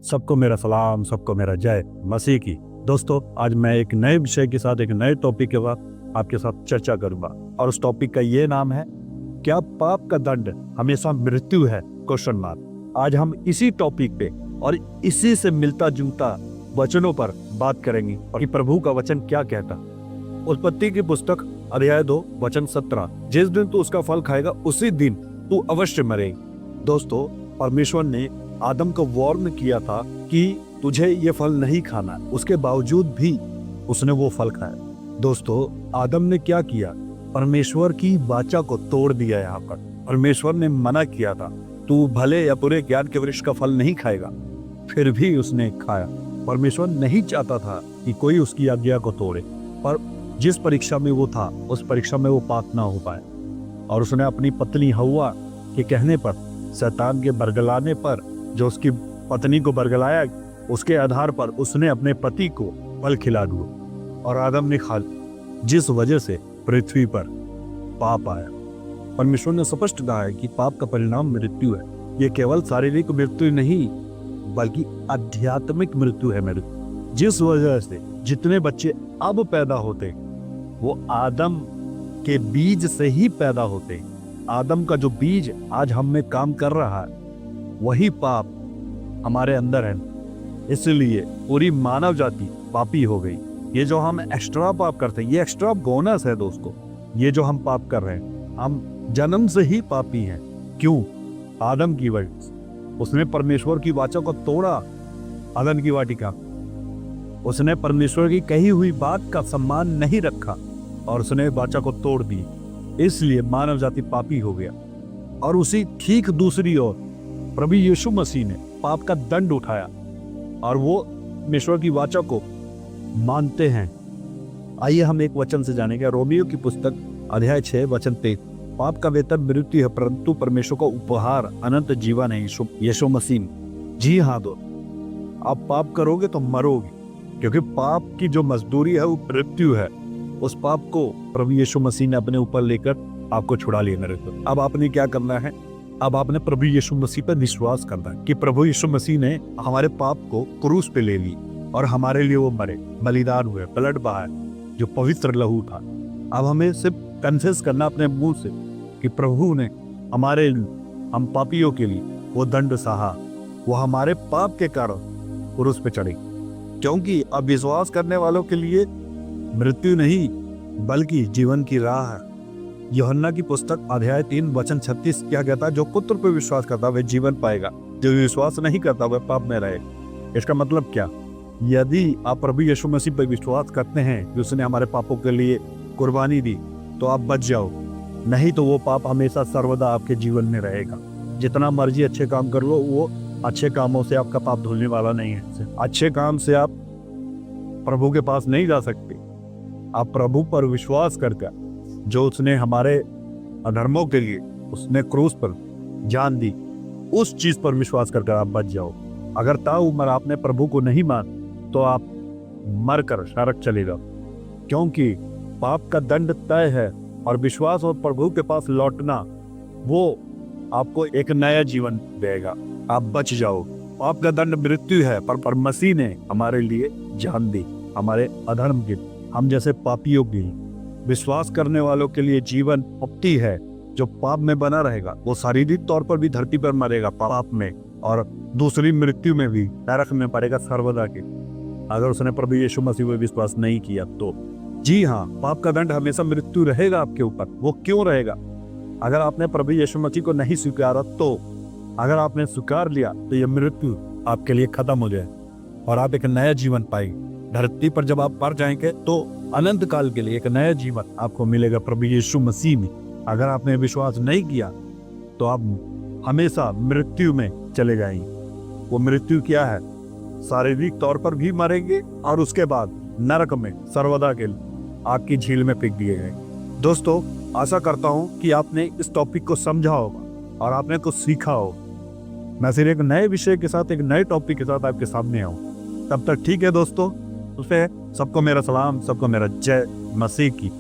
सबको मेरा सलाम, सबको मेरा जय मसीह की। दोस्तों, आज मैं एक नए विषय के साथ, एक नए टॉपिक के बाद आपके साथ चर्चा करूंगा और उस टॉपिक का ये नाम है, क्या पाप का दंड हमेशा मृत्यु है? Question mark. आज हम इसी टॉपिक पे और इसी से मिलता जुलता वचनों पर बात करेंगे और कि प्रभु का वचन क्या कहता। उत्पत्ति की पुस्तक अध्याय 2 वचन 17, जिस दिन तू उसका फल खाएगा उसी दिन तू अवश्य मरेगी। दोस्तों, परमेश्वर ने आदम को वार्न किया था कि तुझे ये फल नहीं खाना, उसके बावजूद भी उसने वो फल खाया। दोस्तों, आदम ने क्या किया? परमेश्वर की वाचा को तोड़ दिया। यहाँ पर परमेश्वर ने मना किया था, तू भले या बुरे ज्ञान के वृक्ष का फल नहीं खाएगा, फिर भी उसने खाया। परमेश्वर नहीं चाहता था कि कोई उसकी आज्ञा को तोड़े, पर जिस परीक्षा में वो था उस परीक्षा में वो पास ना हो पाए और उसने अपनी पत्नी हव्वा के कहने पर, शैतान के बरगलाने पर, जो उसकी पत्नी को बरगलाया, उसके आधार पर उसने अपने पति को फल खिला दिया और आदम ने खा लिया, जिस वजह से पृथ्वी पर पाप आया। परमेश्वर ने स्पष्ट कहा है कि पाप का परिणाम मृत्यु है। ये केवल शारीरिक मृत्यु नहीं बल्कि आध्यात्मिक मृत्यु है मृत्यु, जिस वजह से जितने बच्चे अब पैदा होते वो आदम के बीज से ही पैदा होते। आदम का जो बीज आज हम में काम कर रहा है वही पाप हमारे अंदर है, इसलिए पूरी मानव जाति पापी हो गई। ये जो हम एक्स्ट्रा पाप करते हैं ये एक्स्ट्रा बोनस है दोस्तों। ये जो हम पाप कर रहे हैं, हम जन्म से ही पापी हैं। क्यों? आदम की वजह से। उसने परमेश्वर की वाचा को तोड़ा, आदम की वाटिका। उसने परमेश्वर की कही हुई बात का सम्मान नहीं रखा और उसने वाचा को तोड़ दी, इसलिए मानव जाति पापी हो गया। और उसी ठीक दूसरी ओर प्रभु यीशु मसीह ने पाप का दंड उठाया और वो परमेश्वर की वाचा को मानते हैं। आइए हम एक वचन से जानेंगे, रोमियो की पुस्तक अध्याय 6 वचन 23। पाप का वेतन मृत्यु है, परंतु परमेश्वर का उपहार अनंत जीवन है यीशु मसीह में। जी हाँ दोस्त, आप पाप करोगे तो मरोगे, क्योंकि पाप की जो मजदूरी है वो मृत्यु है। उस पाप को प्रभु यीशु मसीह ने अपने ऊपर लेकर आपको छुड़ा लिया। अब आपने क्या करना है? अब आपने प्रभु यीशु मसीह पर विश्वास करना है कि प्रभु यीशु मसीह ने हमारे पाप को क्रूस पे ले ली और हमारे लिए वो मरे, बलिदान हुए, ब्लड बहाए, जो पवित्र लहू था। अब हमें सिर्फ कन्फेस करना अपने मुंह से कि प्रभु ने हम पापियों के लिए वो दंड सहा, वो हमारे पाप के कारण क्रूस पे चढ़े। क्योंकि अब विश्वास करने वालों के लिए मृत्यु नहीं बल्कि जीवन की राह है। यूहन्ना की पुस्तक अध्याय 3 वचन 36 क्या कहता है? जो पुत्र पर विश्वास करता वह जीवन पाएगा, जो विश्वास नहीं करता वह पाप में रहेगा। इसका मतलब क्या? यदि आप प्रभु यीशु मसीह पर विश्वास करते हैं कि उसने हमारे पापों के लिए कुर्बानी दी, तो आप बच जाओ, नहीं तो वो पाप हमेशा सर्वदा आपके जीवन में रहेगा। जितना मर्जी अच्छे काम कर लो, वो अच्छे कामों से आपका पाप धुलने वाला नहीं है। अच्छे काम से आप प्रभु के पास नहीं जा सकते। आप प्रभु पर विश्वास करके, जो उसने हमारे अधर्मों के लिए उसने क्रूस पर जान दी, उस चीज पर विश्वास करके आप बच जाओ। अगर ताउम्र आपने प्रभु को नहीं मान तो आप मरकर नरक चले जाओ, क्योंकि पाप का दंड तय है और विश्वास और प्रभु के पास लौटना वो आपको एक नया जीवन देगा। आप बच जाओ। पाप का दंड मृत्यु है, पर मसीह ने हमारे लिए जान दी, हमारे अधर्म के, हम जैसे पापियों की। विश्वास करने वालों के लिए जीवन मुक्ति है। जो पाप में बना रहेगा वो शारीरिक तौर पर भी धरती पर मरेगा पाप में, और दूसरी मृत्यु में भी नरक में पड़ेगा सर्वदा के, अगर उसने प्रभु यीशु मसीह पर विश्वास नहीं किया तो। जी हाँ, पाप का दंड हमेशा मृत्यु रहेगा आपके ऊपर। वो क्यों रहेगा? अगर आपने प्रभु यीशु मसीह को नहीं स्वीकारा तो। अगर आपने स्वीकार लिया तो ये मृत्यु आपके लिए खत्म हो जाए और आप एक नया जीवन पाएंगे। धरती पर जब आप मर जाएंगे तो अनंत काल के लिए एक नया जीवन आपको मिलेगा प्रभु यीशु मसीह में। अगर आपने विश्वास नहीं किया तो आप हमेशा मृत्यु में चले जाएंगे। वो मृत्यु क्या है? शारीरिक तौर पर भी मरेंगे और उसके बाद नरक में सर्वदा के आग की झील में फेंक दिए गए। दोस्तों, आशा करता हूं कि आपने इस टॉपिक को समझा होगा और आपने कुछ सीखा हो। मैं फिर एक नए विषय के साथ, एक नए टॉपिक के साथ आपके सामने आऊं। तब तक ठीक है दोस्तों, उससे सबको मेरा सलाम, सबको मेरा जय मसीह की।